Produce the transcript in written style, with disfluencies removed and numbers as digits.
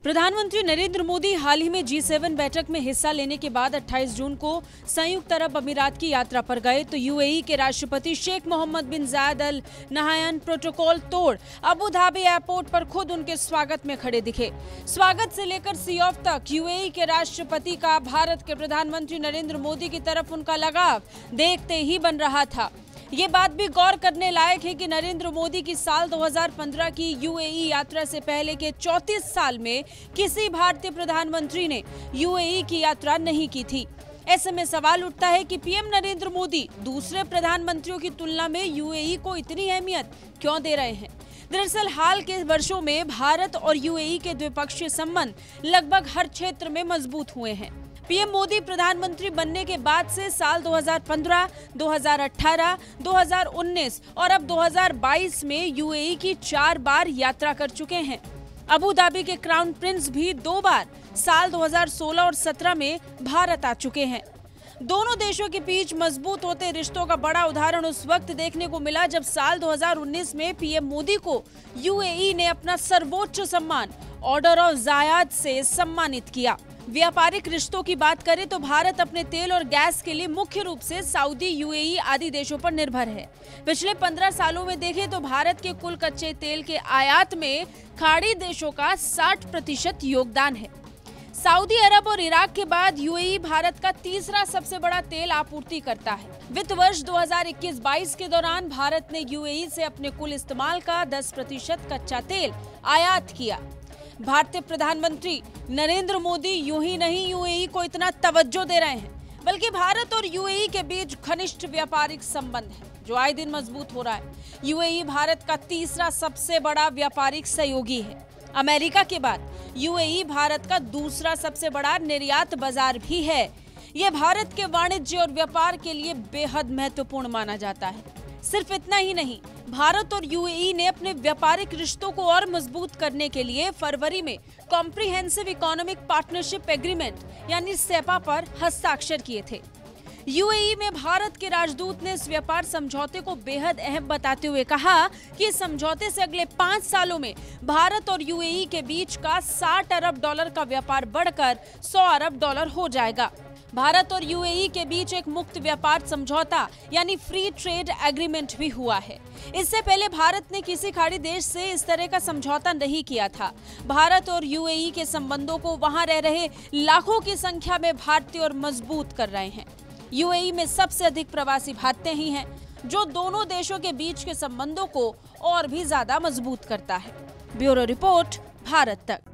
प्रधानमंत्री नरेंद्र मोदी हाल ही में G7 बैठक में हिस्सा लेने के बाद 28 जून को संयुक्त अरब अमीरात की यात्रा पर गए तो यूएई के राष्ट्रपति शेख मोहम्मद बिन जायद अल नहयान प्रोटोकॉल तोड़ अबू धाबी एयरपोर्ट पर खुद उनके स्वागत में खड़े दिखे। स्वागत से लेकर सी ऑफ तक यूएई के राष्ट्रपति का भारत के प्रधानमंत्री नरेंद्र मोदी की तरफ उनका लगाव देखते ही बन रहा था। ये बात भी गौर करने लायक है कि नरेंद्र मोदी की साल 2015 की यूएई यात्रा से पहले के 34 साल में किसी भारतीय प्रधानमंत्री ने यूएई की यात्रा नहीं की थी। ऐसे में सवाल उठता है कि पीएम नरेंद्र मोदी दूसरे प्रधानमंत्रियों की तुलना में यूएई को इतनी अहमियत क्यों दे रहे हैं। दरअसल हाल के वर्षों में भारत और यूएई के द्विपक्षीय संबंध लगभग हर क्षेत्र में मजबूत हुए हैं। पीएम मोदी प्रधानमंत्री बनने के बाद से साल 2015, 2018, 2019 और अब 2022 में यूएई की 4 बार यात्रा कर चुके हैं। अबू धाबी के क्राउन प्रिंस भी 2 बार साल 2016 और 17 में भारत आ चुके हैं। दोनों देशों के बीच मजबूत होते रिश्तों का बड़ा उदाहरण उस वक्त देखने को मिला जब साल 2019 में पीएम मोदी को यूएई ने अपना सर्वोच्च सम्मान ऑर्डर ऑफ ज़ायद से सम्मानित किया। व्यापारिक रिश्तों की बात करें तो भारत अपने तेल और गैस के लिए मुख्य रूप से सऊदी, यूएई आदि देशों पर निर्भर है। पिछले 15 सालों में देखें तो भारत के कुल कच्चे तेल के आयात में खाड़ी देशों का 60% योगदान है। सऊदी अरब और इराक के बाद यूएई भारत का तीसरा सबसे बड़ा तेल आपूर्ति करता है। वित्त वर्ष 2021-22 के दौरान भारत ने यूएई से अपने कुल इस्तेमाल का 10% कच्चा तेल आयात किया। भारतीय प्रधानमंत्री नरेंद्र मोदी यूं ही नहीं यूएई को इतना तवज्जो दे रहे हैं, बल्कि भारत और यूएई के बीच घनिष्ठ व्यापारिक संबंध है जो आए दिन मजबूत हो रहा है। यूएई भारत का तीसरा सबसे बड़ा व्यापारिक सहयोगी है। अमेरिका के बाद यूएई भारत का दूसरा सबसे बड़ा निर्यात बाजार भी है। यह भारत के वाणिज्य और व्यापार के लिए बेहद महत्वपूर्ण माना जाता है। सिर्फ इतना ही नहीं, भारत और यूएई ने अपने व्यापारिक रिश्तों को और मजबूत करने के लिए फरवरी में कॉम्प्रिहेंसिव इकोनॉमिक पार्टनरशिप एग्रीमेंट यानी सेपा पर हस्ताक्षर किए थे। यूएई में भारत के राजदूत ने इस व्यापार समझौते को बेहद अहम बताते हुए कहा कि इस समझौते से अगले 5 सालों में भारत और यूएई के बीच का $60 अरब का व्यापार बढ़कर $100 अरब हो जाएगा। भारत और यूएई के बीच एक मुक्त व्यापार समझौता यानी फ्री ट्रेड एग्रीमेंट भी हुआ है। इससे पहले भारत ने किसी खाड़ी देश से इस तरह का समझौता नहीं किया था। भारत और यूएई के संबंधों को वहां रह रहे लाखों की संख्या में भारतीय और मजबूत कर रहे हैं। यूएई में सबसे अधिक प्रवासी भारतीय ही हैं, जो दोनों देशों के बीच के संबंधों को और भी ज्यादा मजबूत करता है। ब्यूरो रिपोर्ट, भारत तक।